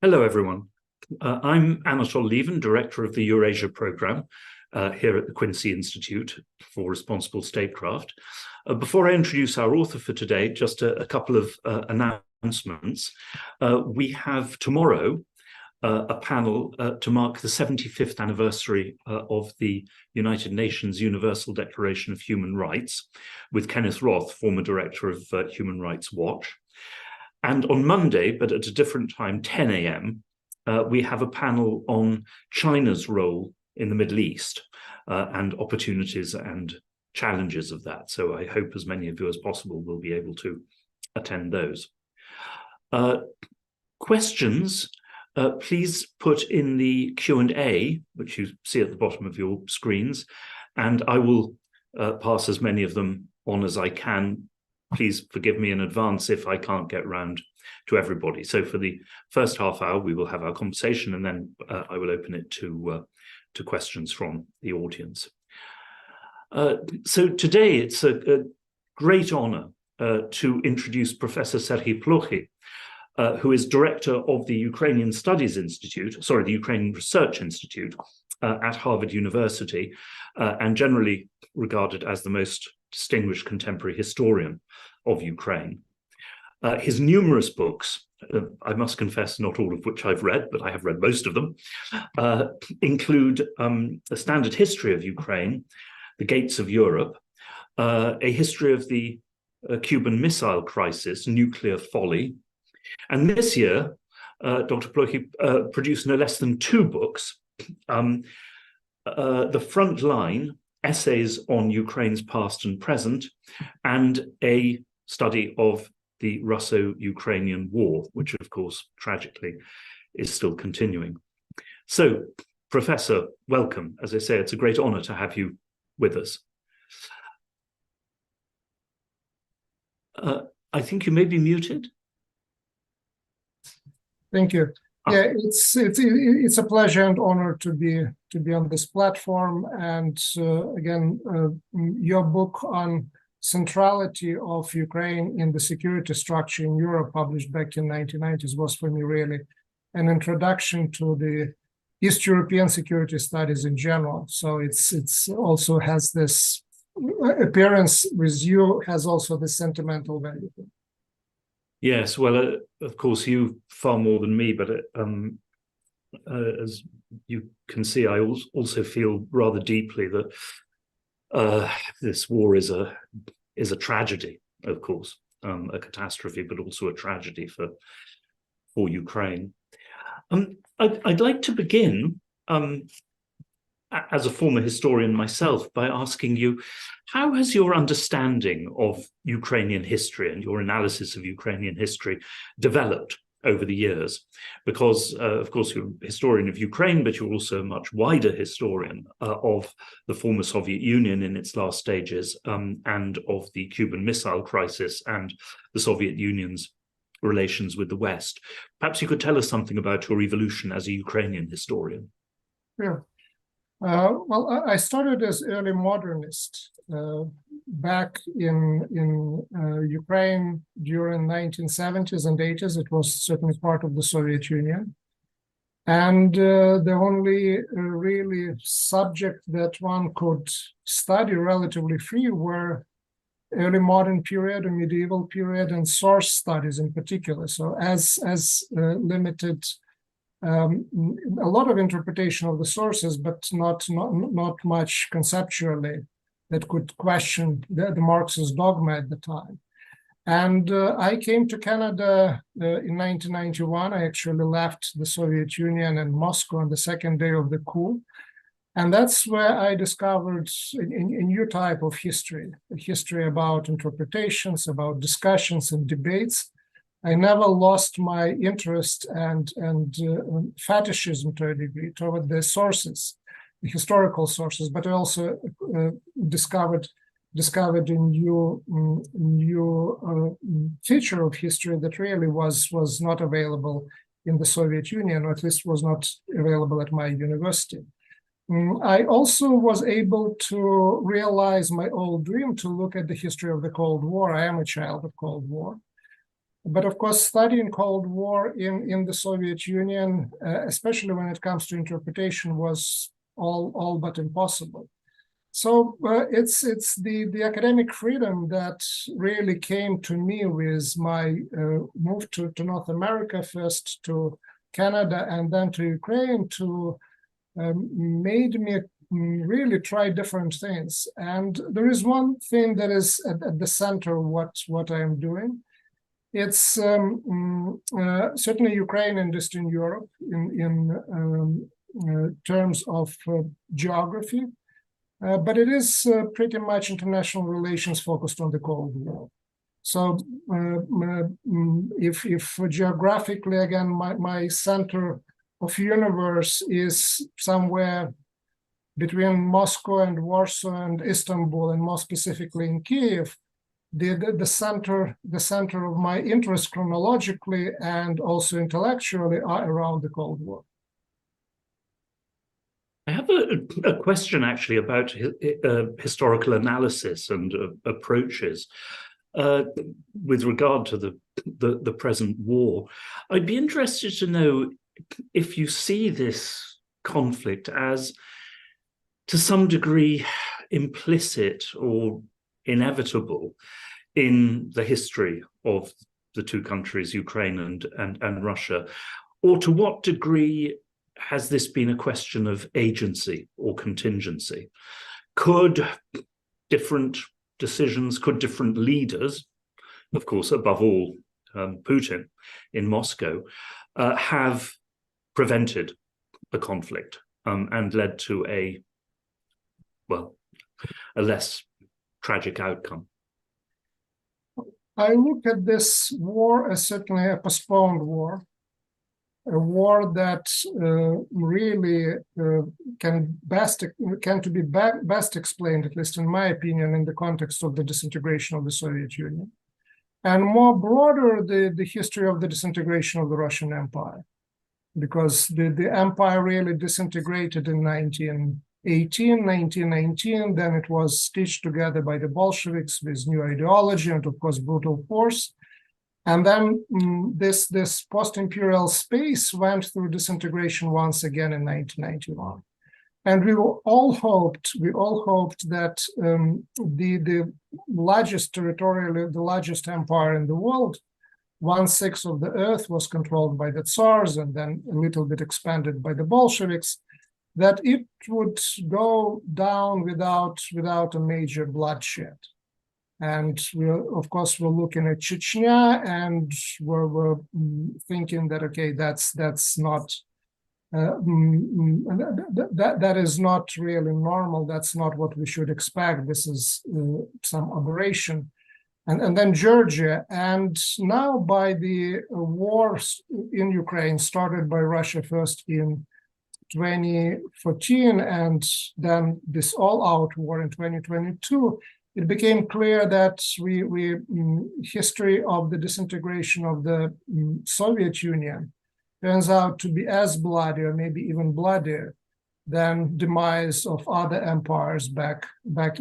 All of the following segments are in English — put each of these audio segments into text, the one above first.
Hello, everyone. I'm Anatol Lieven, Director of the Eurasia Program here at the Quincy Institute for Responsible Statecraft. Before I introduce our author for today, just a couple of announcements. We have tomorrow a panel to mark the 75th anniversary of the United Nations Universal Declaration of Human Rights with Kenneth Roth, former director of Human Rights Watch. And on Monday, but at a different time, 10 a.m., we have a panel on China's role in the Middle East and opportunities and challenges of that. So I hope as many of you as possible will be able to attend those. Questions, please put in the Q&A, which you see at the bottom of your screens, and I will pass as many of them on as I can. Please forgive me in advance if I can't get round to everybody. So for the first half hour, we will have our conversation, and then I will open it to questions from the audience. So today, it's a great honor to introduce Professor Serhii Plokhy, who is director of the Ukrainian the Ukrainian Research Institute at Harvard University, and generally regarded as the most distinguished contemporary historian of Ukraine. His numerous books, I must confess not all of which I've read, but I have read most of them, include A Standard History of Ukraine, The Gates of Europe, A History of the Cuban Missile Crisis, Nuclear Folly. And this year, Dr. Plokhy produced no less than two books, The Front Line, Essays on Ukraine's Past and Present, and a study of the Russo-Ukrainian War, which of course, tragically, is still continuing. So, Professor, welcome. As I say, it's a great honor to have you with us. I think you may be muted. Thank you. Yeah, it's a pleasure and honor to be on this platform. And again, your book on centrality of Ukraine in the security structure in Europe, published back in 1990s, was for me really an introduction to the East European security studies in general. So it's also has this appearance with you, has also the sentimental value. Yes, well, of course, you far more than me, but as you can see, I also feel rather deeply that this war is a tragedy, of course, a catastrophe, but also a tragedy for Ukraine. I'd like to begin, as a former historian myself, by asking you, how has your understanding of Ukrainian history and your analysis of Ukrainian history developed over the years? Because, of course, you're a historian of Ukraine, but you're also a much wider historian of the former Soviet Union in its last stages, and of the Cuban Missile Crisis and the Soviet Union's relations with the West. Perhaps you could tell us something about your evolution as a Ukrainian historian. Yeah. Well, I started as early modernist back in Ukraine during 1970s and 80s. It was certainly part of the Soviet Union. And the only really subject that one could study relatively free were early modern period, or medieval period, and source studies in particular. So as limited a lot of interpretation of the sources, but not much conceptually that could question the Marxist dogma at the time. And I came to Canada in 1991. I actually left the Soviet Union and Moscow on the second day of the coup. And that's where I discovered a new type of history, a history about interpretations, about discussions and debates. I never lost my interest and fetishism to a degree toward the sources, the historical sources, but I also discovered a new feature of history that really was not available in the Soviet Union, or at least was not available at my university. I also was able to realize my old dream to look at the history of the Cold War. I am a child of Cold War. But of course, studying Cold War in the Soviet Union, especially when it comes to interpretation, was all but impossible. So it's the academic freedom that really came to me with my move to North America, first to Canada and then to Ukraine, to made me really try different things. And there is one thing that is at the center of what I am doing. It's certainly Ukraine and Eastern Europe in terms of geography. But it is pretty much international relations focused on the Cold War. So if geographically, again, my center of universe is somewhere between Moscow and Warsaw and Istanbul, and more specifically in Kiev, the center of my interest chronologically and also intellectually are around the Cold War. I have a question actually about historical analysis and approaches with regard to the present war. I'd be interested to know if you see this conflict as, to some degree, implicit or inevitable in the history of the two countries, Ukraine and Russia, or to what degree has this been a question of agency or contingency? Could different decisions, could different leaders, of course, above all, Putin in Moscow, have prevented the conflict and led to a less tragic outcome? I look at this war as certainly a postponed war, a war that really can be best explained, at least in my opinion, in the context of the disintegration of the Soviet Union, and more broader, the history of the disintegration of the Russian Empire, because the empire really disintegrated in 1919, then it was stitched together by the Bolsheviks with new ideology and, of course, brutal force. And then this post-imperial space went through disintegration once again in 1991. And we all hoped that the largest territorially, the largest empire in the world, 1/6 of the earth was controlled by the Tsars and then a little bit expanded by the Bolsheviks, that it would go down without a major bloodshed. And of course, we're looking at Chechnya, and we're thinking that, okay, that's not that is not really normal. That's not what we should expect. This is some aberration. And then Georgia, and now by the wars in Ukraine started by Russia first in 2014, and then this all-out war in 2022. It became clear that history of the disintegration of the Soviet Union turns out to be as bloody, or maybe even bloodier, than demise of other empires back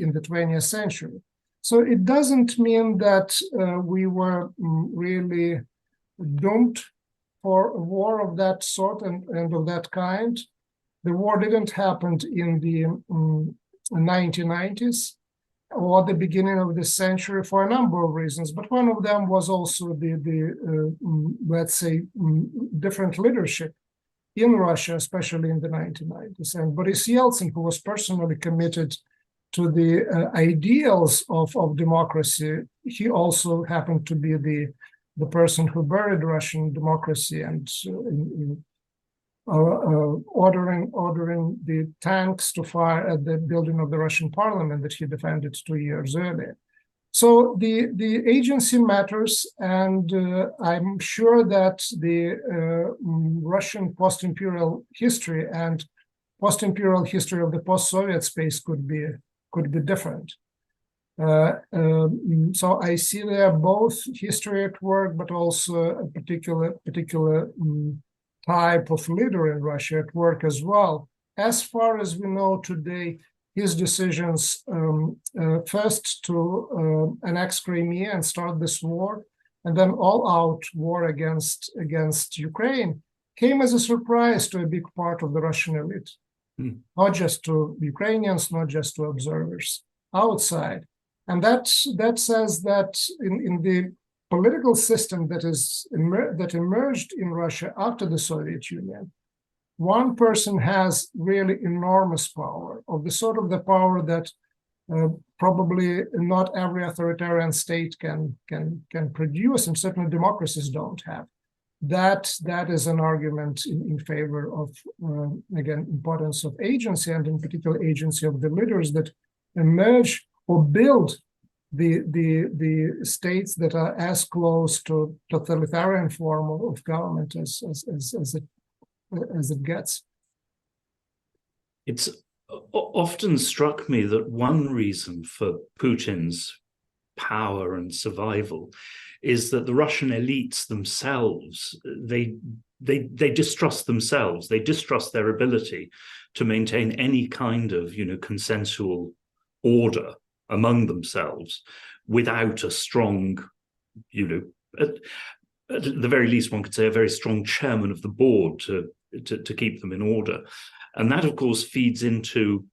in the 20th century. So it doesn't mean that we were really doomed for a war of that sort and of that kind. The war didn't happen in the 1990s. Or the beginning of the century for a number of reasons, but one of them was also the let's say, different leadership in Russia, especially in the 1990s. And Boris Yeltsin, who was personally committed to the ideals of democracy, he also happened to be the person who buried Russian democracy and ordering the tanks to fire at the building of the Russian parliament that he defended 2 years earlier. So the agency matters, and I'm sure that the Russian post-imperial history and post-imperial history of the post-Soviet space could be different. So I see there both history at work, but also a particular type of leader in Russia at work as well. As far as we know today, his decisions first to annex Crimea and start this war and then all-out war against Ukraine came as a surprise to a big part of the Russian elite, not just to Ukrainians, not just to observers outside. And that says that in the political system that emerged in Russia after the Soviet Union, one person has really enormous power, of the sort of the power that probably not every authoritarian state can produce, and certainly democracies don't have. That is an argument in favor of, again, importance of agency, and in particular agency of the leaders that emerge or build the states that are as close to totalitarian form of government as it gets. It's often struck me that one reason for Putin's power and survival is that the Russian elites themselves, they distrust themselves. They distrust their ability to maintain any kind of, consensual order among themselves without a strong, at the very least, one could say a very strong chairman of the board to keep them in order. And that, of course, feeds into,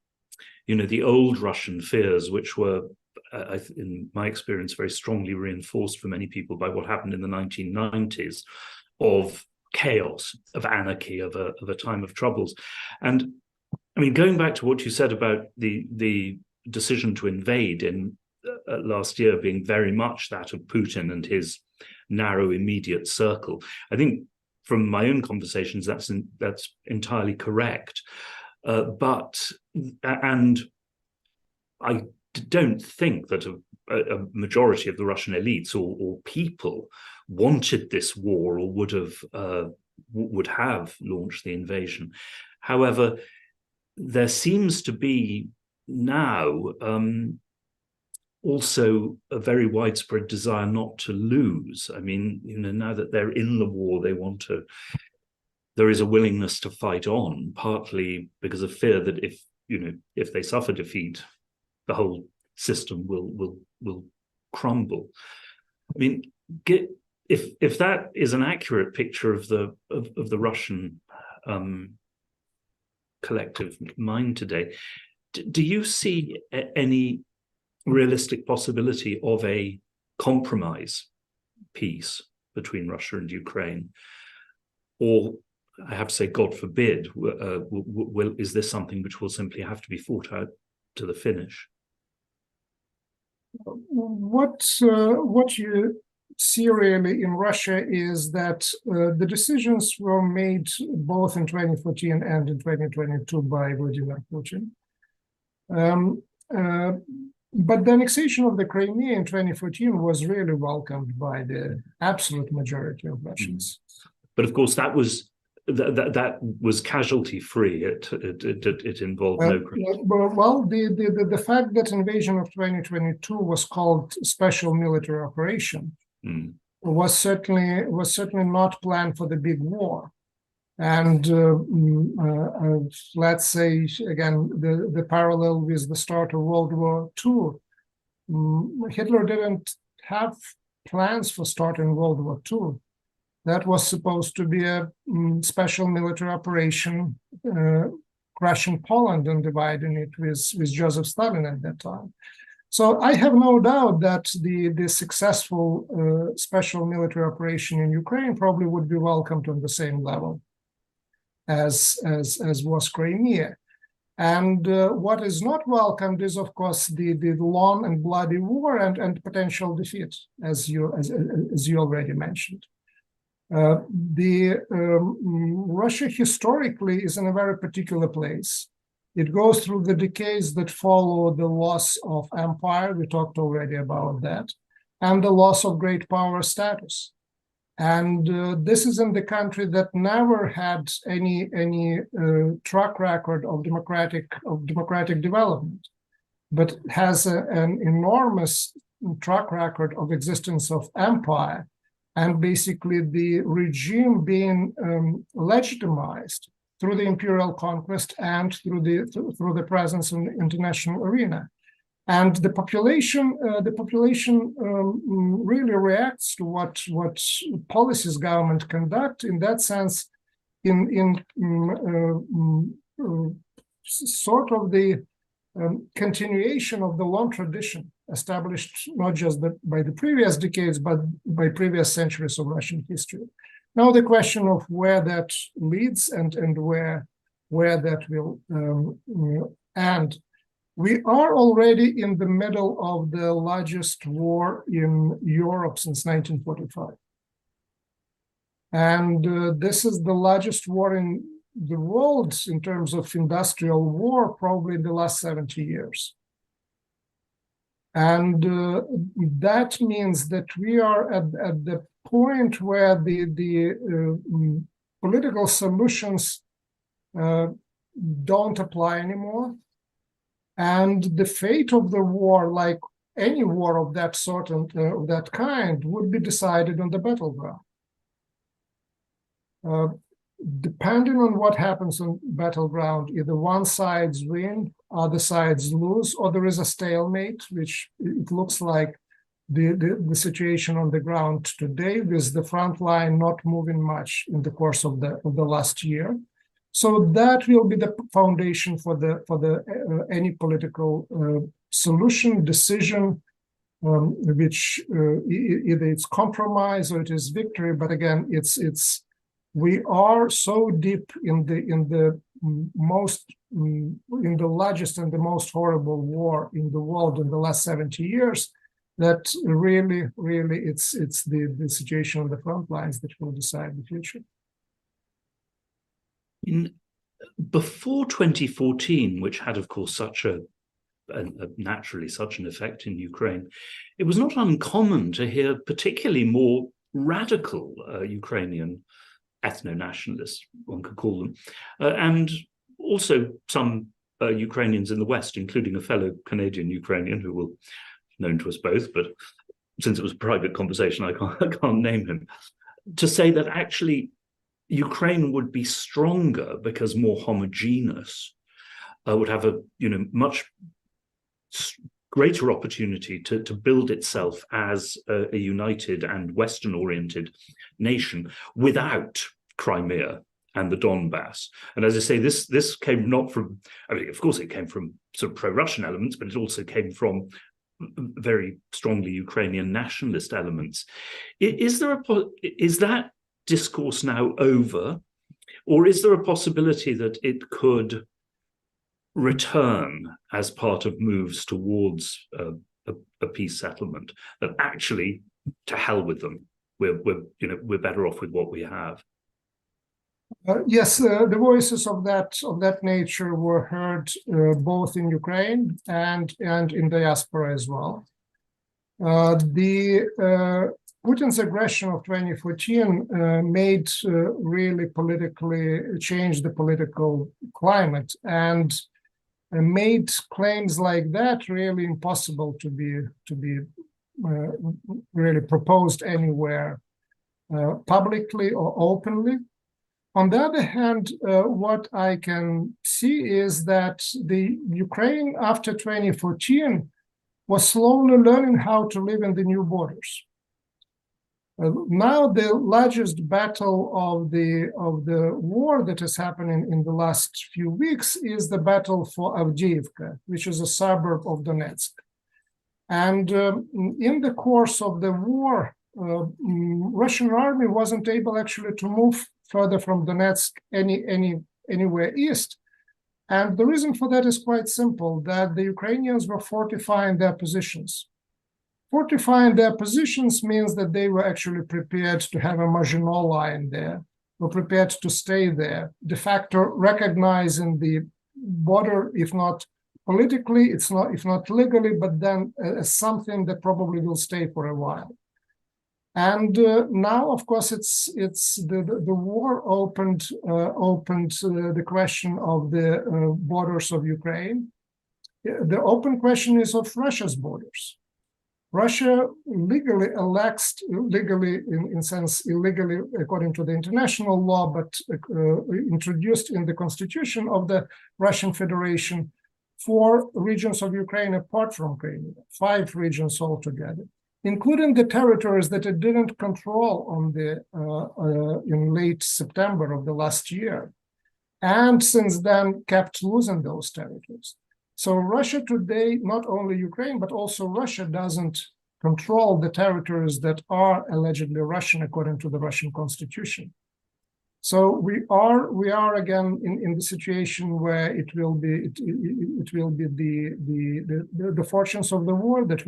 the old Russian fears, which were, in my experience, very strongly reinforced for many people by what happened in the 1990s, of chaos, of anarchy, of a time of troubles. And I mean, going back to what you said about the decision to invade in last year being very much that of Putin and his narrow immediate circle, I think from my own conversations that's entirely correct. And I don't think that a majority of the Russian elites or people wanted this war or would have launched the invasion. However, there seems to be now also a very widespread desire not to lose. I mean, now that they're in the war, there is a willingness to fight on, partly because of fear that if they suffer defeat, the whole system will crumble. I mean, if that is an accurate picture of the Russian collective mind today, do you see any realistic possibility of a compromise peace between Russia and Ukraine? Or, I have to say, God forbid, is this something which will simply have to be fought out to the finish? What you see really in Russia is that the decisions were made both in 2014 and in 2022 by Vladimir Putin. But the annexation of the Crimea in 2014 was really welcomed by the absolute majority of Russians. But of course, that was casualty-free. It involved no. Well, the fact that invasion of 2022 was called special military operation was certainly not planned for the big war. And let's say, again, the parallel with the start of World War II. Hitler didn't have plans for starting World War II. That was supposed to be a special military operation, crushing Poland and dividing it with Joseph Stalin at that time. So I have no doubt that the successful special military operation in Ukraine probably would be welcomed on the same level as was Crimea. And what is not welcomed is, of course, the long and bloody war and potential defeat, as you already mentioned. Russia historically is in a very particular place. It goes through the decades that follow the loss of empire. We talked already about that, and the loss of great power status. And this is in the country that never had any track record of democratic development, but has an enormous track record of existence of empire, and basically the regime being legitimized through the imperial conquest and through the presence in the international arena. And the population really reacts to what policies government conduct. In that sense, in sort of the continuation of the long tradition established not just by the previous decades, but by previous centuries of Russian history. Now the question of where that leads and where that will end. We are already in the middle of the largest war in Europe since 1945. And this is the largest war in the world in terms of industrial war, probably in the last 70 years. And that means that we are at the point where the political solutions don't apply anymore. And the fate of the war, like any war of that sort and of that kind, would be decided on the battleground. Depending on what happens on battleground, either one side's win, other sides lose, or there is a stalemate, which it looks like the situation on the ground today, with the front line not moving much in the course of the last year. So that will be the foundation for any political solution, decision, which either it's compromise or it is victory. But again, we are so deep in the largest and the most horrible war in the world in the last 70 years that really it's the situation on the front lines that will decide the future. Before 2014, which had, of course, naturally such an effect in Ukraine, it was not uncommon to hear particularly more radical Ukrainian ethno-nationalists, one could call them, and also some Ukrainians in the West, including a fellow Canadian Ukrainian who will known to us both, but since it was a private conversation, I can't name him, to say that actually Ukraine would be stronger because more homogeneous, would have a much greater opportunity to build itself as a united and Western-oriented nation without Crimea and the Donbass. And as I say, this came not from, I mean, of course it came from sort of pro-Russian elements, but it also came from very strongly Ukrainian nationalist elements. Is that discourse now over, or is there a possibility that it could return as part of moves towards a peace settlement, that actually, to hell with them, we're better off with what we have? Yes, the voices of that nature were heard both in Ukraine and in diaspora as well. Putin's aggression of 2014 made really politically changed the political climate and made claims like that really impossible to be really proposed anywhere publicly or openly. On the other hand, what I can see is that the Ukraine after 2014 was slowly learning how to live in the new borders. Now the largest battle of the war that is happening in the last few weeks is the battle for Avdiivka, which is a suburb of Donetsk. And in the course of the war, Russian army wasn't able actually to move further from Donetsk anywhere east. And the reason for that is quite simple, that the Ukrainians were fortifying their positions. Fortifying their positions means that they were actually prepared to have a Maginot Line there, were prepared to stay there, de facto recognizing the border, if not politically, if not legally, but then as something that probably will stay for a while. And now, of course, it's the war opened the question of the borders of Ukraine. The open question is of Russia's borders. Russia legally elects, in sense illegally according to the international law, but introduced in the constitution of the Russian Federation, 4 regions of Ukraine apart from Crimea, 5 regions altogether, including the territories that it didn't control on in late September of the last year, and since then kept losing those territories. So Russia today, not only Ukraine, but also Russia doesn't control the territories that are allegedly Russian according to the Russian constitution. So we are again in the situation where it will be the fortunes of the war that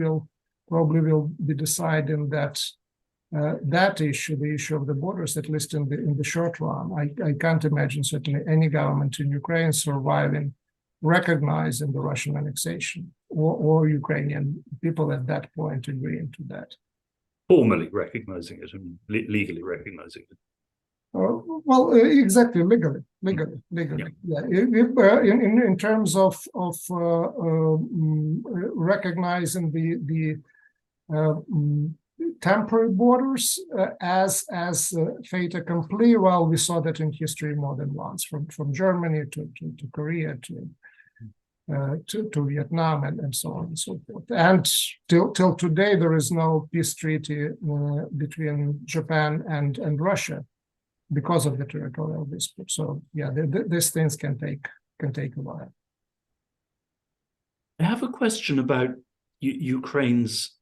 probably will be deciding that issue, the issue of the borders, at least in the short run. I can't imagine certainly any government in Ukraine surviving, recognizing the Russian annexation, or Ukrainian people at that point agreeing to that. Formally recognizing it and legally recognizing it. Well, exactly, legally. Yeah. In terms of recognizing the temporary borders as fait accompli, well, we saw that in history more than once, from Germany to Korea to Vietnam and so on and so forth. And till today, there is no peace treaty between Japan and Russia because of the territorial dispute. So yeah, these things can take a while. I have a question about Ukraine's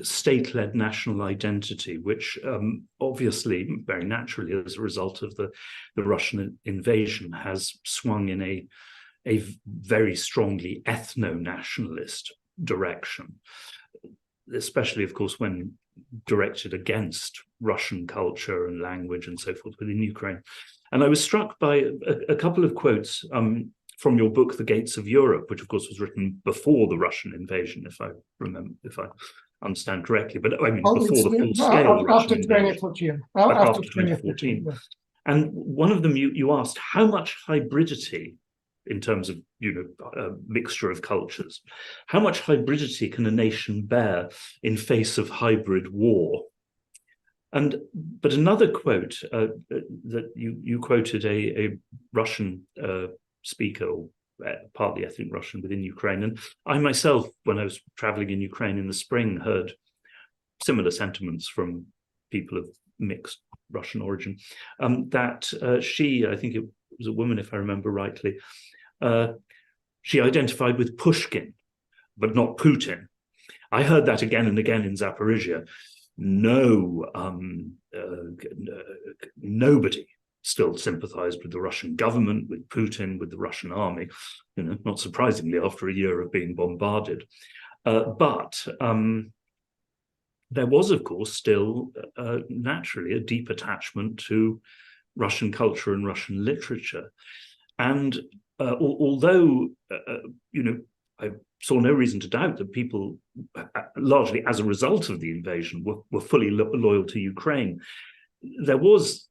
state-led national identity, which obviously, very naturally, as a result of the Russian invasion, has swung in a very strongly ethno-nationalist direction, especially, of course, when directed against Russian culture and language and so forth within Ukraine. And I was struck by a couple of quotes from your book, The Gates of Europe, which of course was written before the Russian invasion, if I understand correctly, but I mean before the full scale after 2014. After 2014. Yes. And one of them, you asked how much hybridity, in terms of a mixture of cultures, how much hybridity can a nation bear in face of hybrid war? But another quote that you quoted a Russian speaker, or partly ethnic Russian within Ukraine, and I myself, when I was traveling in Ukraine in the spring, heard similar sentiments from people of mixed Russian origin, that she, I think it was a woman if I remember rightly, she identified with Pushkin, but not Putin. I heard that again and again in Zaporizhia. Nobody still sympathized with the Russian government, with Putin, with the Russian army, not surprisingly after a year of being bombarded. But there was, of course, still naturally a deep attachment to Russian culture and Russian literature. And although, I saw no reason to doubt that people, largely as a result of the invasion, were fully loyal to Ukraine, there was,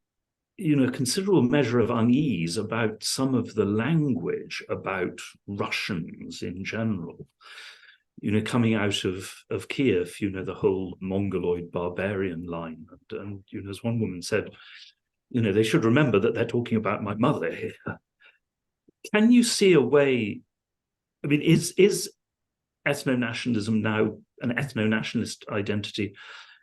a considerable measure of unease about some of the language about Russians in general, coming out of Kiev, the whole Mongoloid barbarian line. And as one woman said, they should remember that they're talking about my mother here. Can you see a way, I mean, is ethno-nationalism now, an ethno-nationalist identity,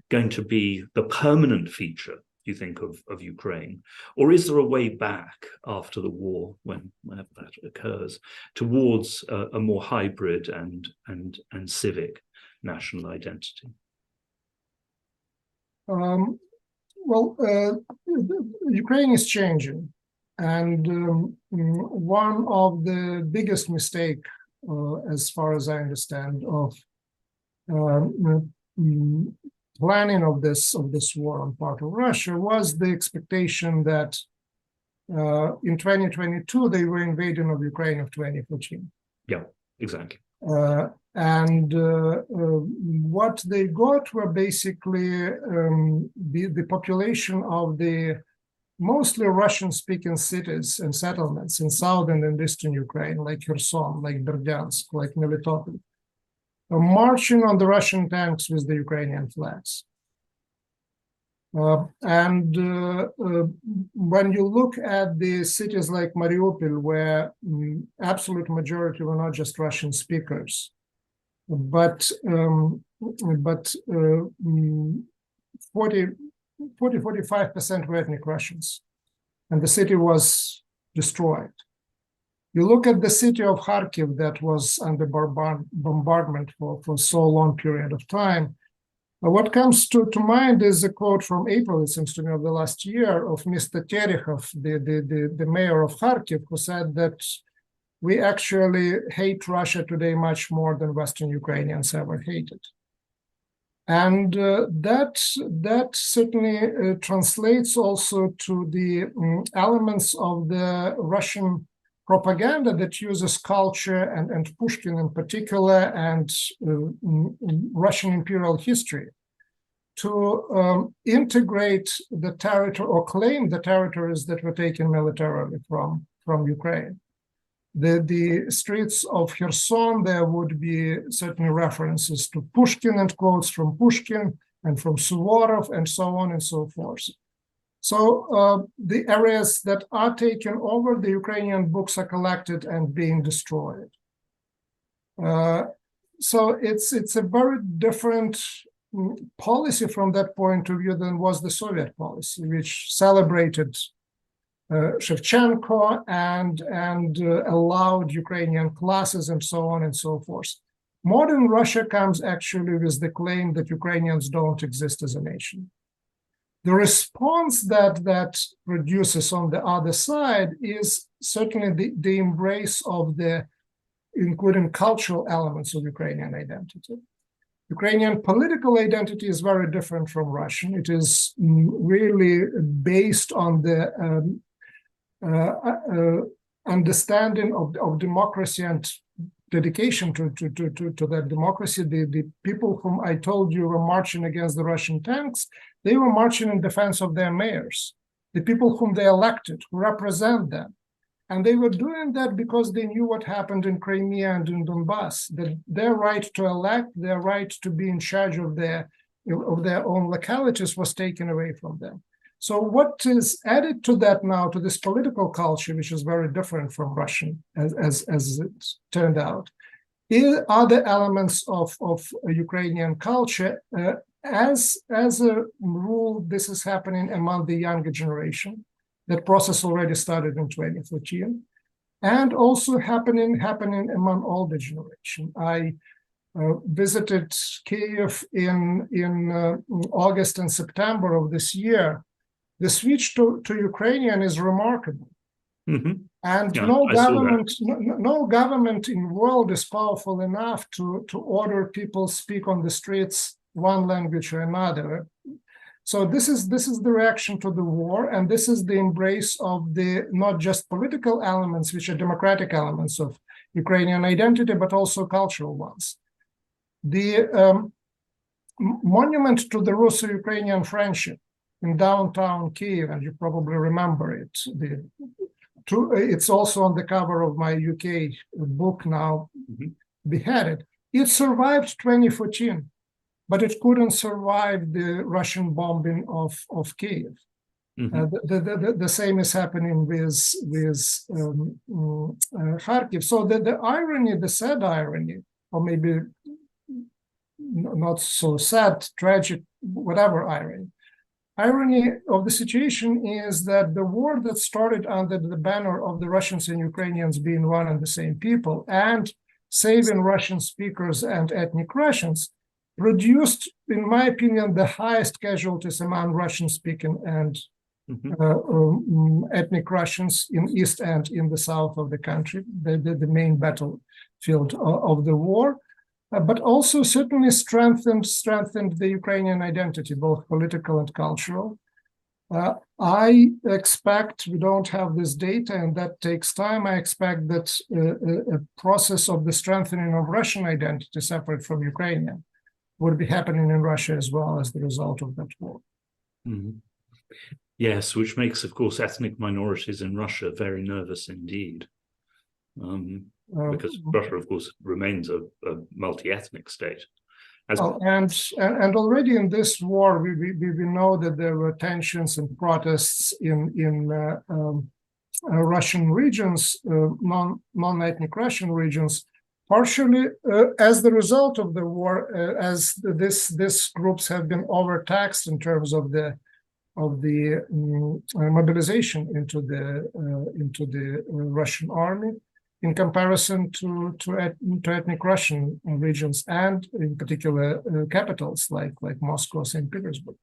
going to be the permanent feature, you think, of Ukraine? Or is there a way back after the war, whenever that occurs, towards a more hybrid and civic national identity? Ukraine is changing. And one of the biggest mistake, as far as I understand, of planning of this war on part of Russia was the expectation that in 2022 they were invading of Ukraine of 2014. Yeah, exactly. And what they got were basically the population of the mostly Russian-speaking cities and settlements in southern and eastern Ukraine, like Kherson, like Berdyansk, like Melitopol, marching on the Russian tanks with the Ukrainian flags. When you look at the cities like Mariupol, where absolute majority were not just Russian speakers, but 40-45% were ethnic Russians, and the city was destroyed. You look at the city of Kharkiv that was under bombardment for so long period of time. What comes to mind is a quote from April, it seems to me, of the last year of Mr. Terehov, the mayor of Kharkiv, who said that we actually hate Russia today much more than Western Ukrainians ever hated. And that certainly translates also to the elements of the Russian propaganda that uses culture and Pushkin in particular and Russian imperial history to integrate the territory or claim the territories that were taken militarily from Ukraine. The streets of Kherson, there would be certainly references to Pushkin and quotes from Pushkin and from Suvorov and so on and so forth. So the areas that are taken over, the Ukrainian books are collected and being destroyed. So it's a very different policy from that point of view than was the Soviet policy, which celebrated Shevchenko and allowed Ukrainian classes and so on and so forth. Modern Russia comes actually with the claim that Ukrainians don't exist as a nation. The response that produces on the other side is certainly the embrace of the, including cultural elements of Ukrainian identity. Ukrainian political identity is very different from Russian. It is really based on the understanding of democracy and dedication to that democracy. The people whom I told you were marching against the Russian tanks, they were marching in defense of their mayors, the people whom they elected, who represent them. And they were doing that because they knew what happened in Crimea and in Donbass, that their right to elect, their right to be in charge of their own localities was taken away from them. So what is added to that now, to this political culture, which is very different from Russian, as it turned out, are the elements of Ukrainian culture. As a rule, this is happening among the younger generation. That process already started in 2014, and also happening among older generation. I visited Kyiv in August and September of this year. The switch to Ukrainian is remarkable. Mm-hmm. And yeah, no government in the world is powerful enough to order people speak on the streets one language or another. So this is the reaction to the war, and this is the embrace of the not just political elements, which are democratic elements of Ukrainian identity, but also cultural ones. The monument to the Russo-Ukrainian friendship in downtown Kyiv, and you probably remember it. It's also on the cover of my UK book now, mm-hmm. Beheaded. It survived 2014, but it couldn't survive the Russian bombing of Kyiv. Mm-hmm. The same is happening with Kharkiv. So the irony, the sad irony, or maybe not so sad, tragic, whatever irony of the situation is that the war that started under the banner of the Russians and Ukrainians being one and the same people and saving Russian speakers and ethnic Russians produced, in my opinion, the highest casualties among Russian-speaking and ethnic Russians in East and in the south of the country, the main battlefield of the war. But also certainly strengthened the Ukrainian identity, both political and cultural. I expect, we don't have this data and that takes time, I expect that a process of the strengthening of Russian identity separate from Ukrainian would be happening in Russia as well as the result of that war. Mm-hmm. Yes, which makes, of course, ethnic minorities in Russia very nervous indeed. Because Russia, of course, remains a multi-ethnic state. And already in this war, we know that there were tensions and protests in Russian regions, non-ethnic Russian regions, partially as the result of the war, as these groups have been overtaxed in terms of the mobilization into the Russian army, in comparison to ethnic Russian regions, and in particular capitals like Moscow, St. Petersburg.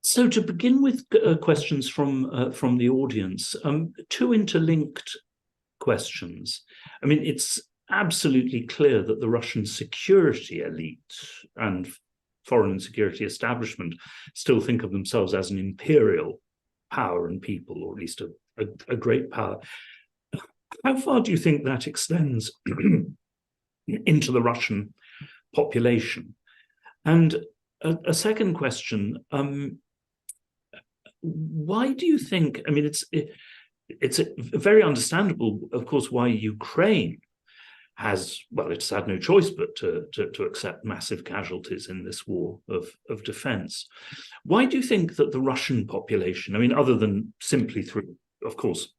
So to begin with questions from the audience, two interlinked questions. I mean, it's absolutely clear that the Russian security elite and foreign and security establishment still think of themselves as an imperial power and people, or at least a great power. How far do you think that extends into the Russian population? And a second question, why do you think, I mean, it's very understandable, of course, why Ukraine has, well, it's had no choice but to accept massive casualties in this war of defense. Why do you think that the Russian population, I mean, other than simply through, of course,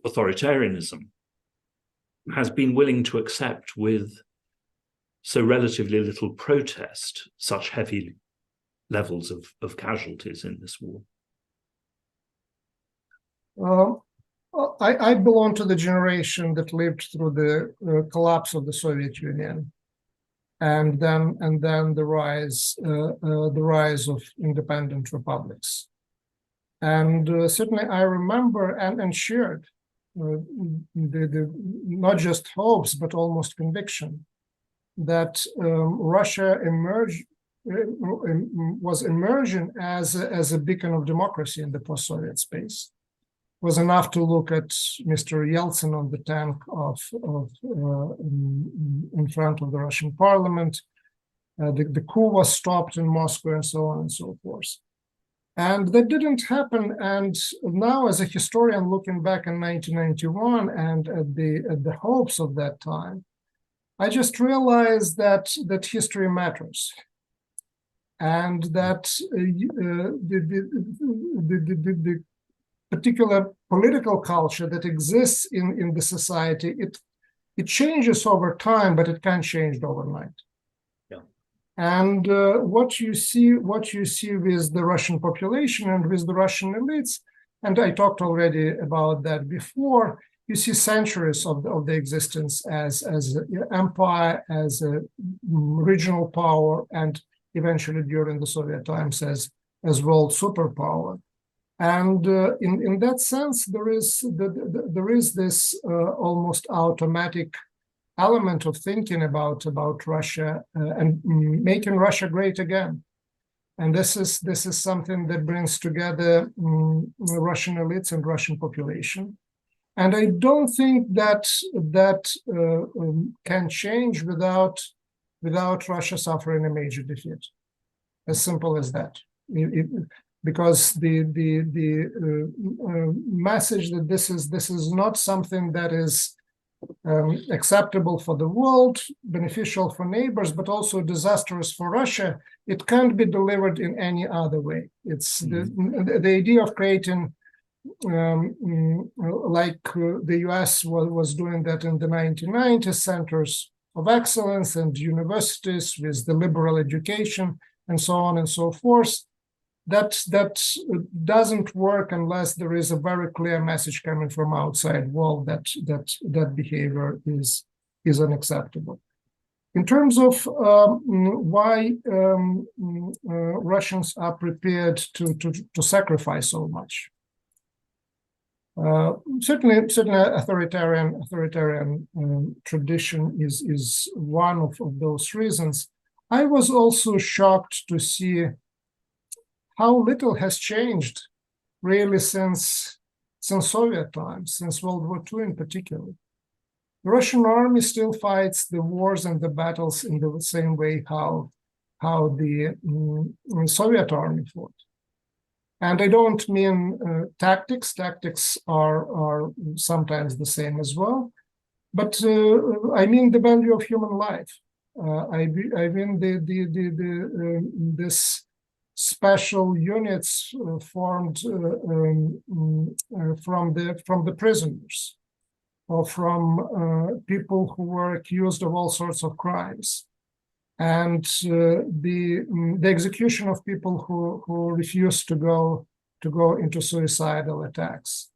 authoritarianism, has been willing to accept with so relatively little protest such heavy levels of casualties in this war? I belong to the generation that lived through the collapse of the Soviet Union, and then the rise of independent republics. And certainly I remember and shared the not just hopes but almost conviction that Russia was emerging as a beacon of democracy in the post-Soviet space. Was enough to look at Mr. Yeltsin on the tank in front of the Russian parliament. The coup was stopped in Moscow, and so on and so forth. And that didn't happen. And now, as a historian looking back in 1991 and at the hopes of that time, I just realized that history matters, and that the particular political culture that exists in the society, it changes over time, but it can't change overnight. Yeah. And what you see with the Russian population and with the Russian elites, and I talked already about that before, you see centuries of the existence as an empire, as a regional power, and eventually during the Soviet times as world superpower. And in that sense, there is this almost automatic element of thinking about Russia and making Russia great again. And this is something that brings together Russian elites and Russian population. And I don't think that can change without Russia suffering a major defeat. As simple as that. Because the message that this is not something that is acceptable for the world, beneficial for neighbors, but also disastrous for Russia, it can't be delivered in any other way. It's the idea of creating, like the US was doing that in the 1990s, centers of excellence and universities with the liberal education and so on and so forth. That doesn't work unless there is a very clear message coming from outside world that behavior is unacceptable. In terms of why Russians are prepared to sacrifice so much, certainly authoritarian tradition is one of those reasons. I was also shocked to see how little has changed really since Soviet times, since World War II in particular. The Russian army still fights the wars and the battles in the same way how the Soviet army fought. And I don't mean tactics. Tactics are sometimes the same as well. But I mean the value of human life. I mean this special units formed from the prisoners, or from people who were accused of all sorts of crimes, and the execution of people who refused to go into suicidal attacks.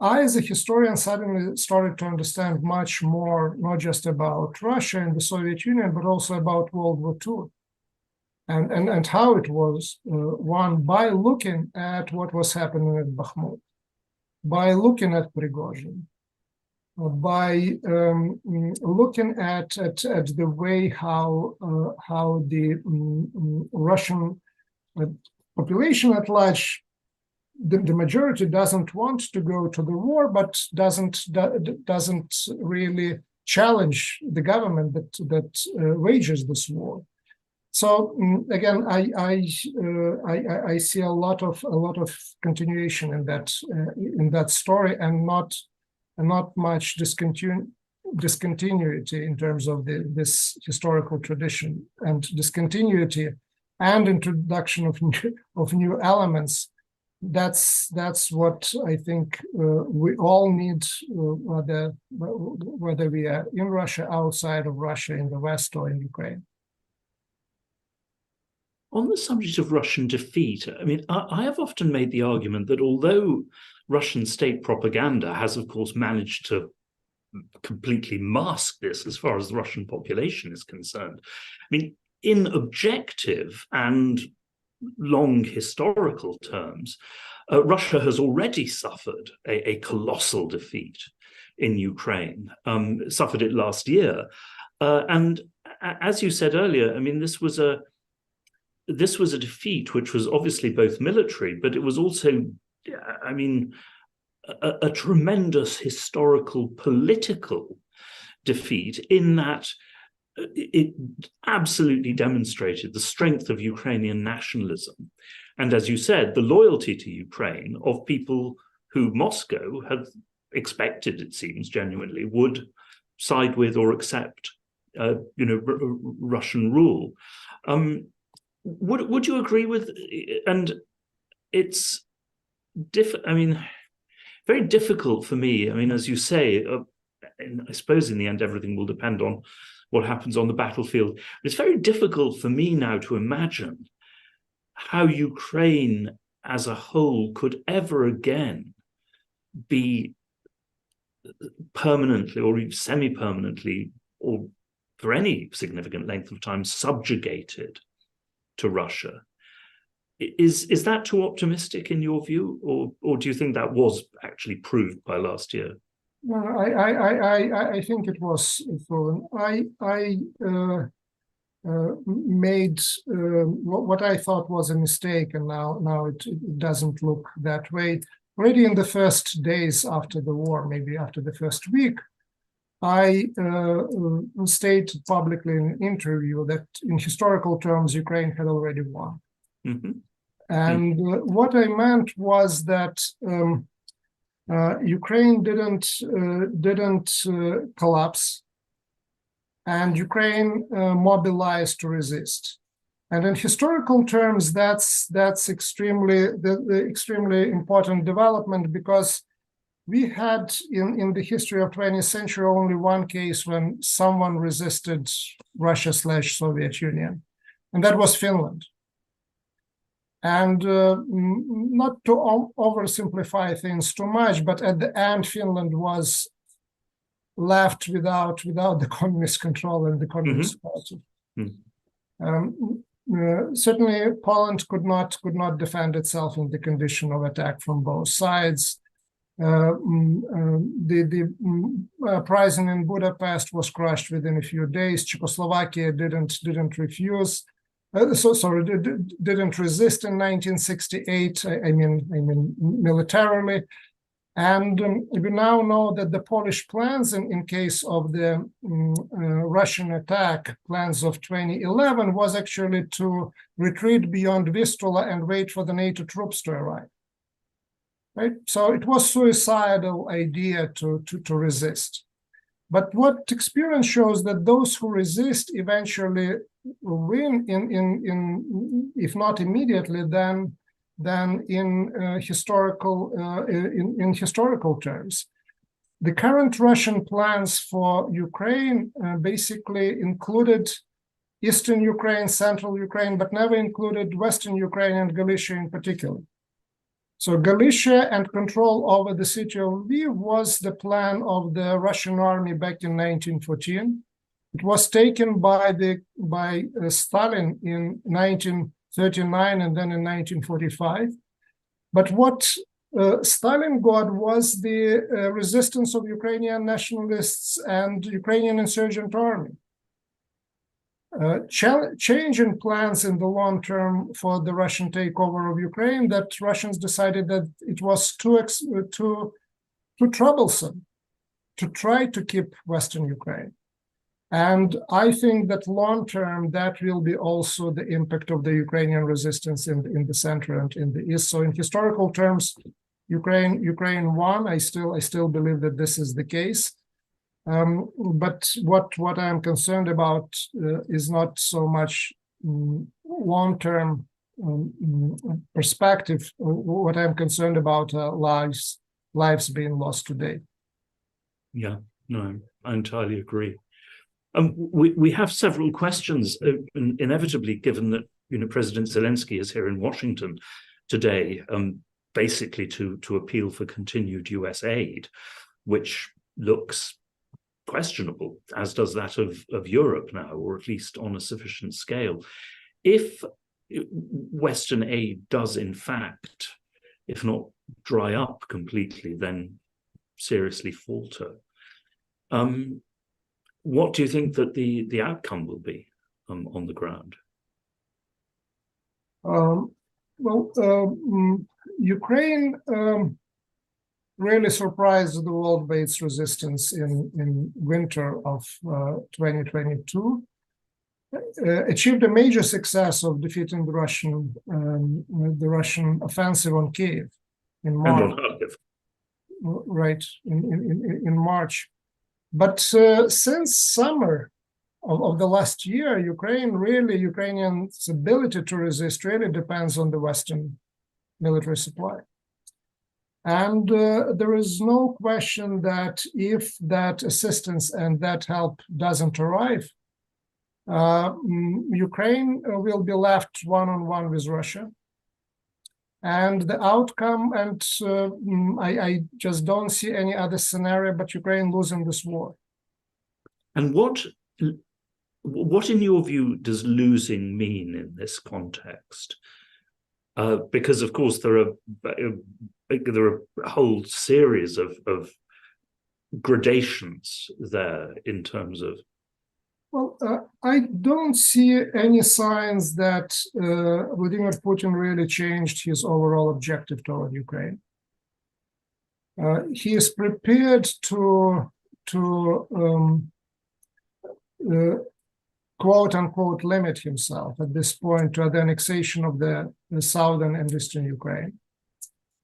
I, as a historian, suddenly started to understand much more, not just about Russia and the Soviet Union, but also about World War II, and how it was won by looking at what was happening at Bakhmut, by looking at Prigozhin, by looking at the way how the Russian population at large, the majority doesn't want to go to the war, but doesn't really challenge the government that wages this war. So again, I see a lot of continuation in that story, and not much discontinuity in terms of this historical tradition, and discontinuity and introduction of new elements. That's what I think we all need, whether we are in Russia, outside of Russia, in the West, or in Ukraine. On the subject of Russian defeat, I mean, I have often made the argument that although Russian state propaganda has, of course, managed to completely mask this as far as the Russian population is concerned, I mean, in objective and long historical terms, Russia has already suffered a colossal defeat in Ukraine, suffered it last year. And as you said earlier, I mean, this was a defeat which was obviously both military, but it was also, I mean, a tremendous historical, political defeat, in that it absolutely demonstrated the strength of Ukrainian nationalism. And as you said, the loyalty to Ukraine of people who Moscow had expected, it seems genuinely, would side with or accept, Russian rule. Would you agree with? And it's very difficult for me. I mean, as you say, I suppose in the end everything will depend on what happens on the battlefield. It's very difficult for me now to imagine how Ukraine as a whole could ever again be permanently or semi-permanently, or for any significant length of time, subjugated to Russia. Is that too optimistic in your view, or do you think that was actually proved by last year? No, I think it was proven. I made what I thought was a mistake, and now it doesn't look that way. Already in the first days after the war, maybe after the first week, I stated publicly in an interview that in historical terms, Ukraine had already won. Mm-hmm. And what I meant was that Ukraine didn't collapse, and Ukraine mobilized to resist. And in historical terms, that's extremely important development, because we had in the history of 20th century only one case when someone resisted Russia/Soviet Union, and that was Finland. And not to oversimplify things too much, but at the end, Finland was left without the communist control and the communist party. Certainly, Poland could not defend itself in the condition of attack from both sides. The uprising in Budapest was crushed within a few days. Czechoslovakia didn't refuse. Didn't resist in 1968. I mean militarily, and we now know that the Polish plans, in case of the Russian attack, plans of 2011, was actually to retreat beyond Vistula and wait for the NATO troops to arrive. Right, so it was suicidal idea to resist. But what experience shows that those who resist eventually win if not immediately, then in historical terms. The current Russian plans for Ukraine basically included Eastern Ukraine, Central Ukraine, but never included Western Ukraine and Galicia in particular. So Galicia and control over the city of Lviv was the plan of the Russian army back in 1914. It was taken by Stalin in 1939 and then in 1945. But what Stalin got was the resistance of Ukrainian nationalists and Ukrainian insurgent army. Change in plans in the long term for the Russian takeover of Ukraine, that Russians decided that it was too troublesome to try to keep Western Ukraine. And I think that long term, that will be also the impact of the Ukrainian resistance in the center and in the east. So in historical terms, Ukraine won. I still believe that this is the case. But what I'm concerned about is not so much long-term perspective. What I'm concerned about lives being lost today. Yeah, no, I entirely agree. We have several questions, inevitably, given that President Zelensky is here in Washington today, basically to appeal for continued US aid, which looks questionable, as does that of Europe now, or at least on a sufficient scale. If Western aid does, in fact, if not dry up completely, then seriously falter, what do you think that the outcome will be on the ground? Ukraine really surprised the world by its resistance in winter of 2022. Achieved a major success of defeating the Russian offensive on Kiev in March. And on Kharkiv. Right, in March. But since summer of the last year, Ukrainians' ability to resist really depends on the Western military supply. And there is no question that if that assistance and that help doesn't arrive, Ukraine will be left one-on-one with Russia. And the outcome, and I just don't see any other scenario but Ukraine losing this war. And what in your view does losing mean in this context? Because of course there are a whole series of gradations there in terms of. Well, I don't see any signs that Vladimir Putin really changed his overall objective toward Ukraine. He is prepared to quote unquote limit himself at this point to the annexation of the southern and eastern Ukraine.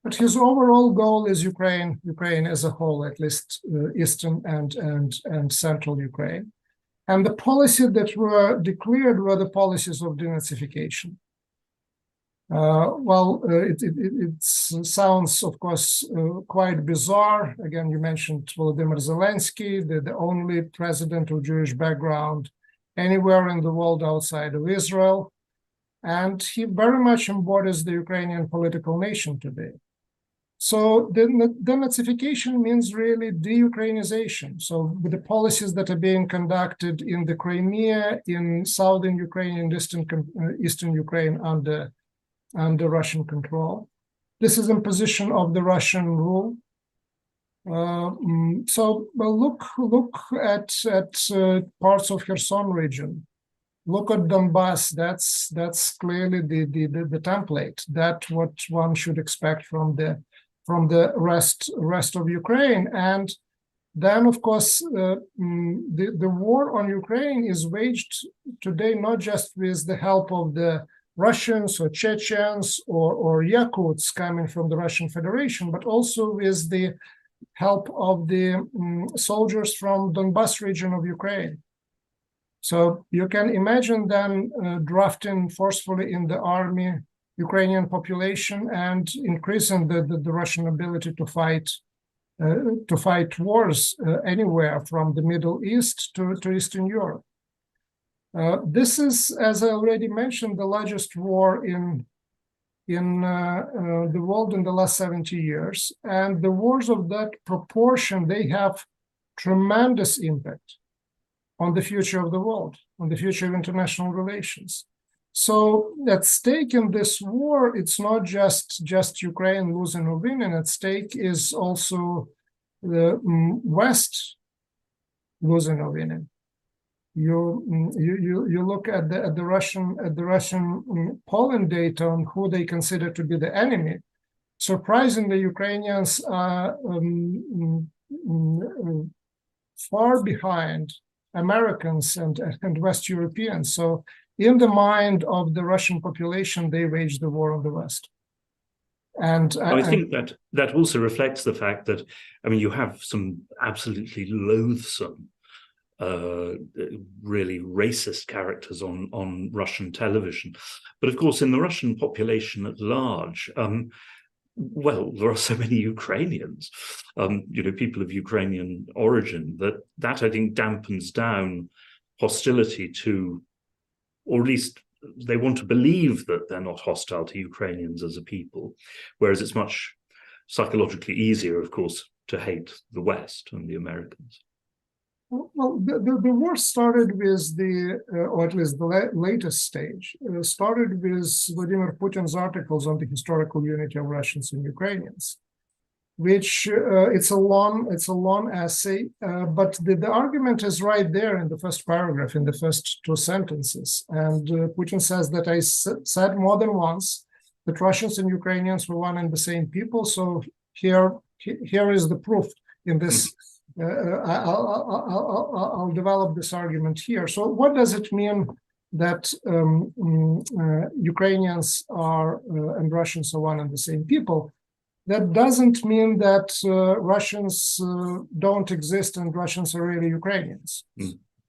But his overall goal is Ukraine as a whole, at least eastern and central Ukraine. And the policies that were declared were the policies of denazification. It sounds, of course, quite bizarre. Again, you mentioned Volodymyr Zelensky, the only president of Jewish background anywhere in the world outside of Israel. And he very much embodies the Ukrainian political nation today. So the denazification means really de-Ukrainization. So with the policies that are being conducted in the Crimea, in southern Ukraine and eastern Ukraine under Russian control. This is imposition of the Russian rule. Look at parts of Kherson region. Look at Donbass. That's clearly the template. That's what one should expect from the rest of Ukraine. And then, of course, the war on Ukraine is waged today not just with the help of the Russians or Chechens or Yakuts coming from the Russian Federation, but also with the help of the soldiers from Donbas region of Ukraine. So you can imagine them drafting forcefully in the army Ukrainian population and increasing the Russian ability to fight wars anywhere from the Middle East to Eastern Europe. This is, as I already mentioned, the largest war in the world in the last 70 years. And the wars of that proportion, they have tremendous impact on the future of the world, on the future of international relations. So at stake in this war, it's not just Ukraine losing or winning. At stake is also the West losing or winning. You look at the Russian polling data on who they consider to be the enemy. Surprisingly, Ukrainians are far behind Americans and West Europeans. So in the mind of the Russian population, they waged the war on the West. And I think that also reflects the fact that, I mean, you have some absolutely loathsome, really racist characters on Russian television. But of course, in the Russian population at large, well, there are so many Ukrainians, people of Ukrainian origin, that I think dampens down hostility to, or at least they want to believe that they're not hostile to Ukrainians as a people, whereas it's much psychologically easier, of course, to hate the West and the Americans. Well, the war started with or at least the latest stage, started with Vladimir Putin's articles on the historical unity of Russians and Ukrainians, which it's a long essay, but the argument is right there in the first paragraph, in the first two sentences. And Putin says that I said more than once that Russians and Ukrainians were one and the same people. So here is the proof in this. I'll develop this argument here. So what does it mean that Ukrainians are and Russians are one and the same people? That doesn't mean that Russians don't exist and Russians are really Ukrainians.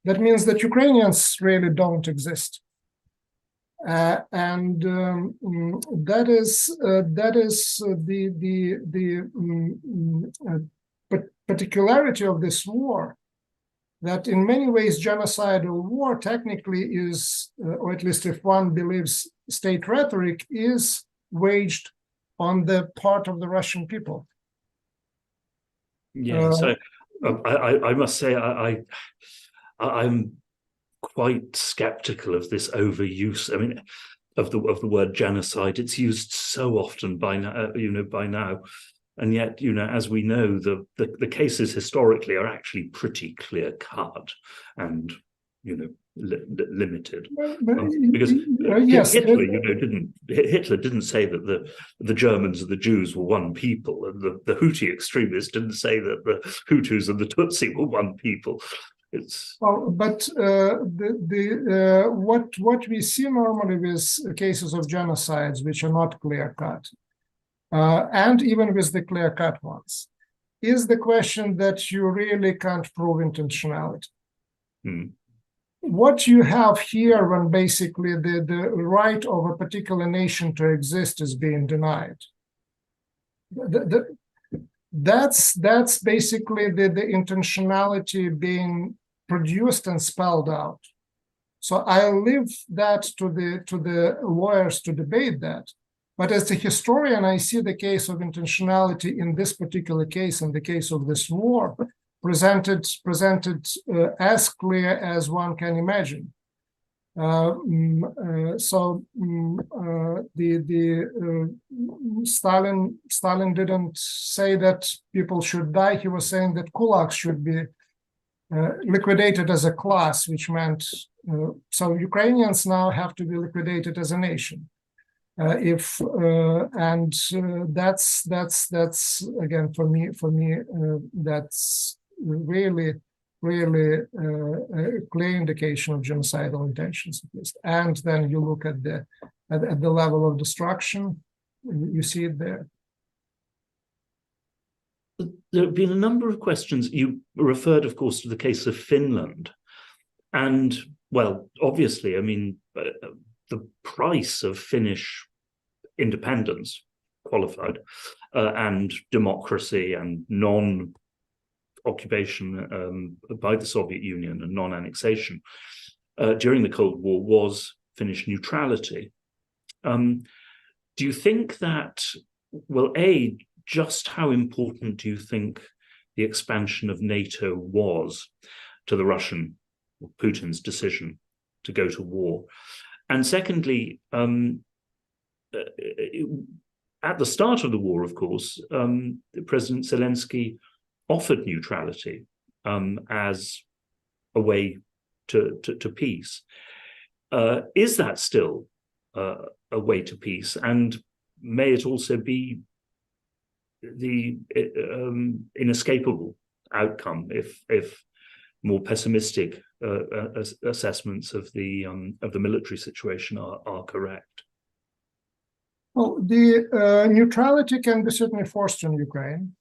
That means that Ukrainians really don't exist. And that is the particularity of this war, that in many ways genocidal war technically is, or at least if one believes state rhetoric, is waged on the part of the Russian people. Yes, I must say I'm quite skeptical of this overuse. I mean, of the word genocide. It's used so often by now. And yet, as we know, the cases historically are actually pretty clear cut and, limited. Because yes, Hitler didn't say that the Germans and the Jews were one people, and the Houthi extremists didn't say that the Hutus and the Tutsi were one people. But what we see normally with cases of genocides, which are not clear cut, and even with the clear-cut ones, is the question that you really can't prove intentionality. What you have here when basically the right of a particular nation to exist is being denied, that's basically the intentionality being produced and spelled out. So I leave that to the lawyers to debate that. But as a historian, I see the case of intentionality in this particular case, in the case of this war, presented as clear as one can imagine. Stalin didn't say that people should die. He was saying that kulaks should be liquidated as a class, which meant so Ukrainians now have to be liquidated as a nation. That's again for me that's really a clear indication of genocidal intentions, at least. And then you look at the level of destruction, you see it there. There have been a number of questions. You referred, of course, to the case of Finland. And, well, obviously, I mean, the price of Finnish independence, qualified, and democracy and non-occupation by the Soviet Union and non-annexation during the Cold War was Finnish neutrality. Do you think that, well, just how important do you think the expansion of NATO was to the Russian, or Putin's decision to go to war? And secondly, at the start of the war, of course, President Zelensky offered neutrality as a way to peace. Is that still a way to peace? And may it also be the inescapable outcome if more pessimistic assessments of the military situation are correct? Well, the neutrality can be certainly forced on Ukraine,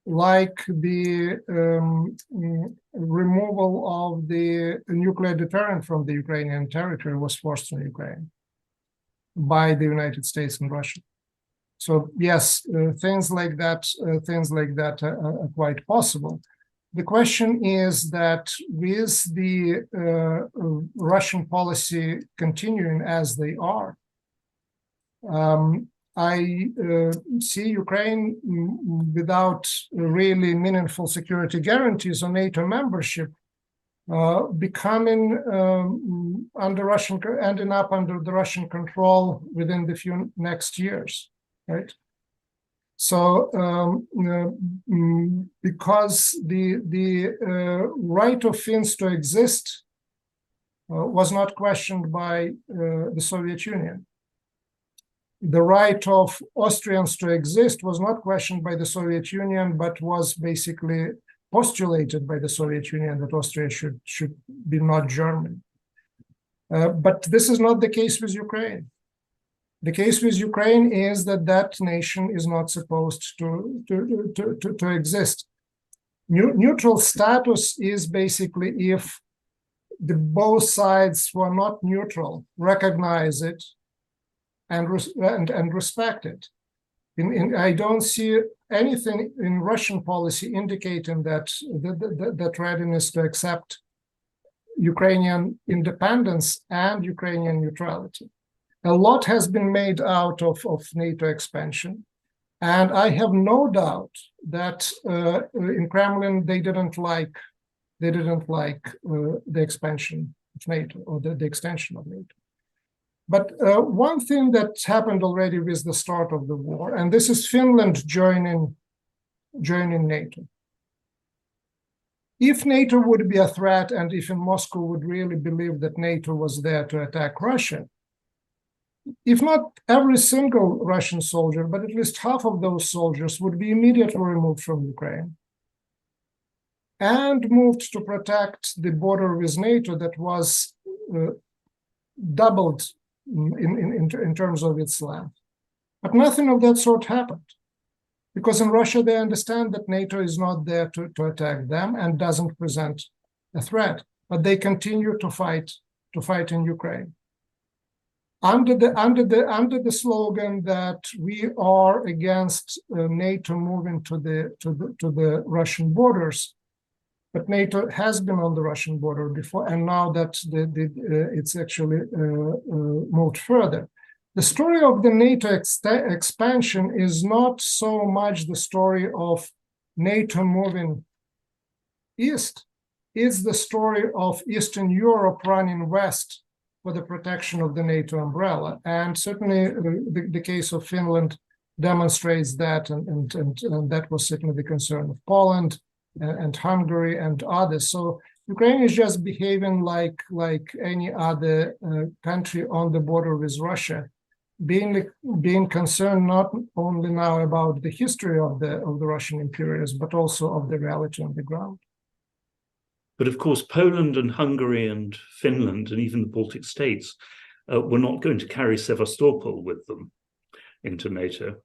like the removal of the nuclear deterrent from the Ukrainian territory was forced on Ukraine by the United States and Russia. So yes, things like that are quite possible. The question is that with the Russian policy continuing as they are, I see Ukraine without really meaningful security guarantees on NATO membership becoming ending up under the Russian control within the few next years, right? So because the right of Finns to exist was not questioned by the Soviet Union. The right of Austrians to exist was not questioned by the Soviet Union, but was basically postulated by the Soviet Union that Austria should be not German. But this is not the case with Ukraine. The case with Ukraine is that nation is not supposed to exist. Neutral status is basically if the both sides who are not neutral recognize it and respect it. I don't see anything in Russian policy indicating that readiness to accept Ukrainian independence and Ukrainian neutrality. A lot has been made out of NATO expansion, and I have no doubt that in Kremlin they didn't like the expansion of NATO or the extension of NATO. But one thing that happened already with the start of the war, and this is Finland joining NATO. If NATO would be a threat, and if in Moscow would really believe that NATO was there to attack Russia, if not every single Russian soldier, but at least half of those soldiers would be immediately removed from Ukraine and moved to protect the border with NATO that was doubled in terms of its length. But nothing of that sort happened, because in Russia they understand that NATO is not there to attack them and doesn't present a threat, but they continue to fight in Ukraine. Under the slogan that we are against NATO moving to the Russian borders, but NATO has been on the Russian border before, and now that it's actually moved further. The story of the NATO expansion is not so much the story of NATO moving east, it's the story of Eastern Europe running west for the protection of the NATO umbrella. And certainly the case of Finland demonstrates that, and that was certainly the concern of Poland and Hungary and others. So Ukraine is just behaving like any other country on the border with Russia, being concerned not only now about the history of the Russian imperialism, but also of the reality on the ground. But of course, Poland and Hungary and Finland and even the Baltic states were not going to carry Sevastopol with them into NATO.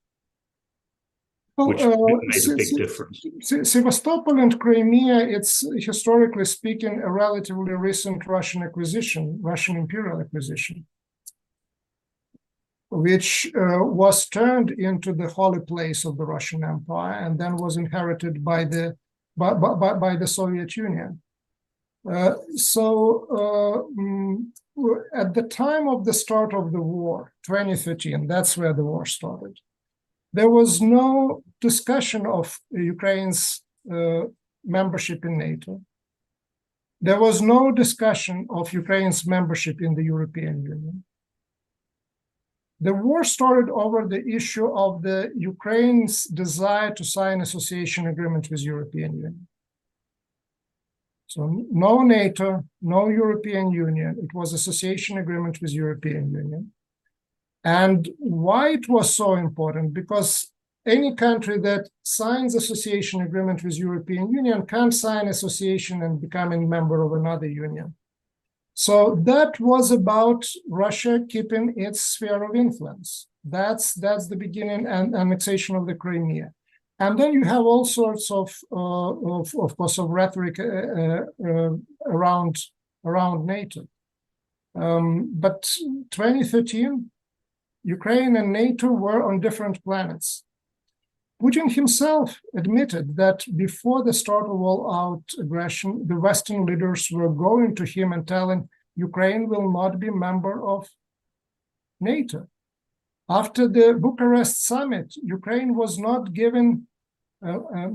which made a big difference. Sevastopol and Crimea, it's historically speaking a relatively recent Russian acquisition, Russian imperial acquisition, which was turned into the holy place of the Russian Empire and then was inherited by the Soviet Union. At the time of the start of the war, 2013, that's where the war started. There was no discussion of Ukraine's membership in NATO. There was no discussion of Ukraine's membership in the European Union. The war started over the issue of the Ukraine's desire to sign association agreement with European Union. So no NATO, no European Union. It was association agreement with European Union. And why it was so important? Because any country that signs association agreement with European Union can't sign association and become a member of another union. So that was about Russia keeping its sphere of influence. That's the beginning and annexation of the Crimea. And then you have all sorts of course, of rhetoric around NATO. But 2013, Ukraine and NATO were on different planets. Putin himself admitted that before the start of all-out aggression, the Western leaders were going to him and telling Ukraine will not be member of NATO. After the Bucharest summit, Ukraine was not given a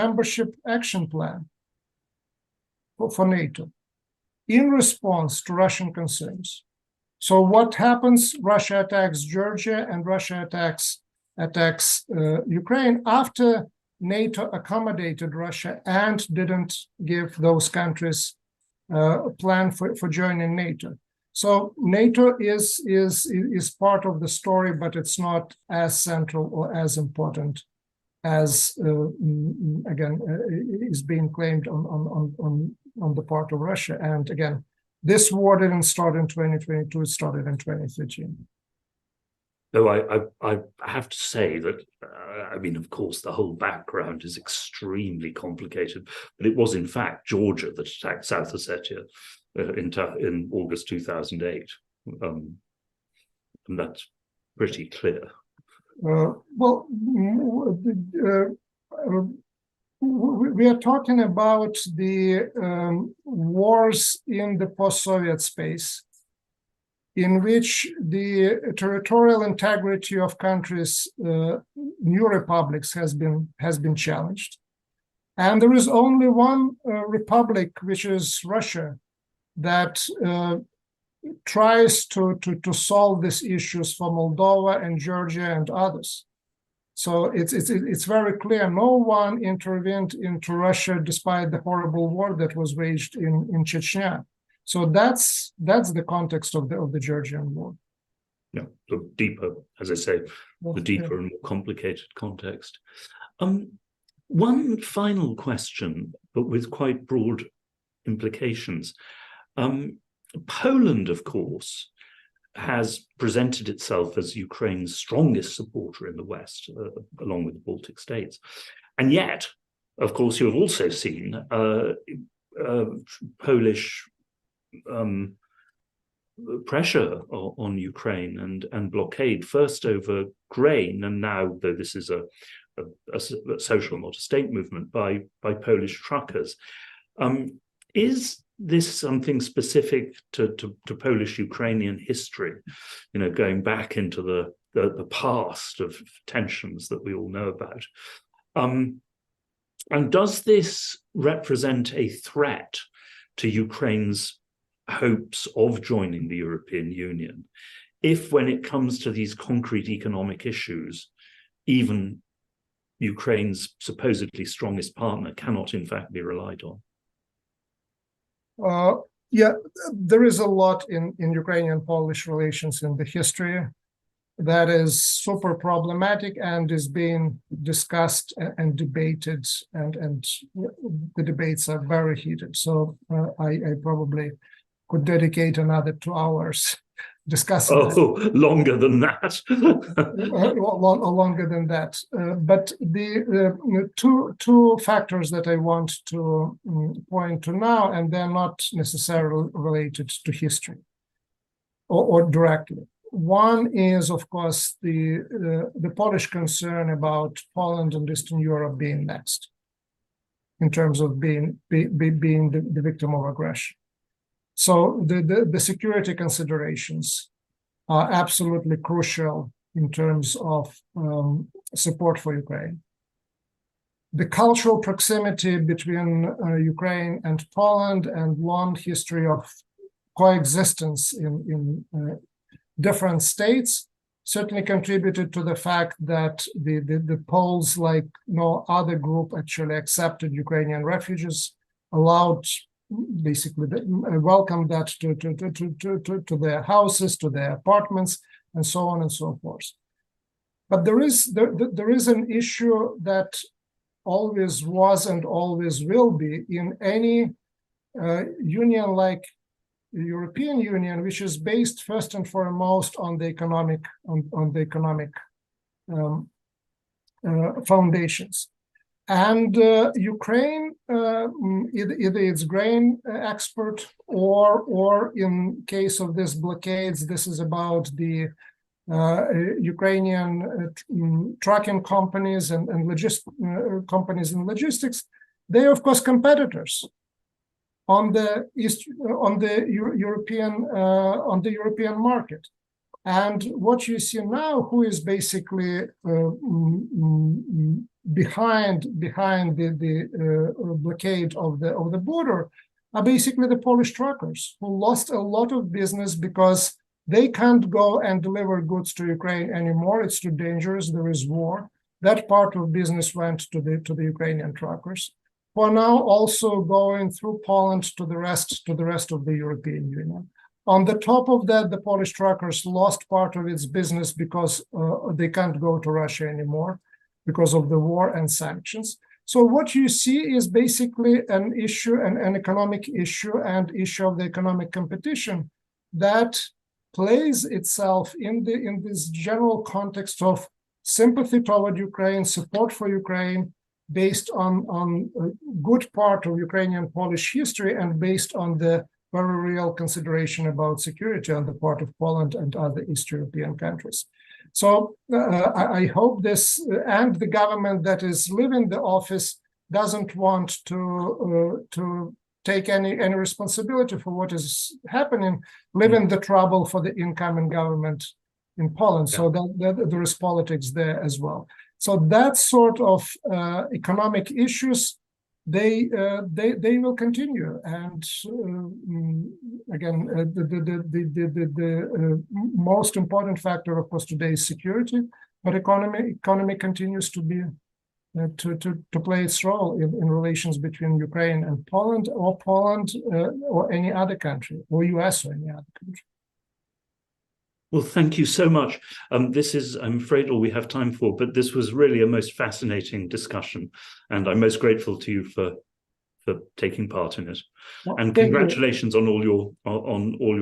membership action plan for NATO in response to Russian concerns. So what happens? Russia attacks Georgia and Russia attacks Ukraine after NATO accommodated Russia and didn't give those countries a plan for joining NATO. So NATO is part of the story, but it's not as central or as important as again is being claimed on the part of Russia. And again, this war didn't start in 2022; it started in 2013. Though I have to say that, I mean, of course, the whole background is extremely complicated, but it was in fact Georgia that attacked South Ossetia in August 2008. And that's pretty clear. We are talking about the wars in the post-Soviet space, in which the territorial integrity of countries, new republics, has been challenged, and there is only one republic, which is Russia, that tries to solve these issues for Moldova and Georgia and others. So it's very clear no one intervened into Russia despite the horrible war that was waged in Chechnya. So that's the context of the Georgian war. Yeah, the deeper, as I say, the deeper and more complicated context. One final question, but with quite broad implications. Poland, of course, has presented itself as Ukraine's strongest supporter in the West, along with the Baltic states. And yet, of course, you have also seen Polish pressure on Ukraine and blockade, first over grain, and now, though this is a social, not a state movement, by Polish truckers. Is this something specific to Polish-Ukrainian history, you know, going back into the past of tensions that we all know about? And does this represent a threat to Ukraine's hopes of joining the European Union, if when it comes to these concrete economic issues, even Ukraine's supposedly strongest partner cannot in fact be relied on? Yeah, there is a lot in Ukrainian-Polish relations in the history that is super problematic and is being discussed and debated, and the debates are very heated. So I probably could dedicate another 2 hours discussing that. Oh, longer than that. Longer than that. But the two factors that I want to point to now, and they're not necessarily related to history or directly. One is, of course, the Polish concern about Poland and Eastern Europe being next, in terms of being the victim of aggression. So the security considerations are absolutely crucial in terms of support for Ukraine. The cultural proximity between Ukraine and Poland and long history of coexistence in different states certainly contributed to the fact that the Poles, like no other group, actually accepted Ukrainian refugees, allowed, basically welcomed that to their houses, to their apartments, and so on and so forth. But there is an issue that always was and always will be in any union like European Union, which is based first and foremost on the economic foundations. And Ukraine, either it's grain export or in case of this blockades, this is about the Ukrainian trucking companies and companies in logistics. They are, of course, competitors on the European market. And what you see now, who is basically behind the blockade of the border, are basically the Polish truckers, who lost a lot of business because they can't go and deliver goods to Ukraine anymore. It's too dangerous. There is war. That part of business went to the Ukrainian truckers, who are now also going through Poland to the rest of the European Union. On the top of that, the Polish truckers lost part of its business because they can't go to Russia anymore because of the war and sanctions. So what you see is basically an issue, an economic issue, and issue of the economic competition that plays itself in this general context of sympathy toward Ukraine, support for Ukraine, based on a good part of Ukrainian Polish history and based on the very real consideration about security on the part of Poland and other East European countries. So I hope this, and the government that is leaving the office doesn't want to take any responsibility for what is happening, leaving the trouble for the incoming government in Poland. Yeah. So that there is politics there as well. So that sort of economic issues, they will continue. And again, the most important factor, of course, today is security, but economy continues to be to play its role in relations between Ukraine and Poland, or any other country, or US or any other country. Well, thank you so much. This is, I'm afraid, all we have time for, but this was really a most fascinating discussion, and I'm most grateful to you for taking part in it. Well, and congratulations on all your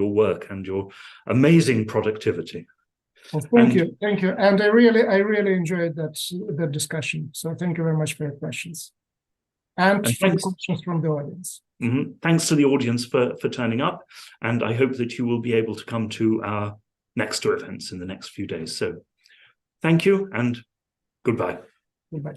work and your amazing productivity. Well, thank you, and I really enjoyed that discussion. So thank you very much for your questions, and for the questions from the audience. Mm-hmm. Thanks to the audience for turning up, and I hope that you will be able to come to our next two events in the next few days. So thank you and goodbye.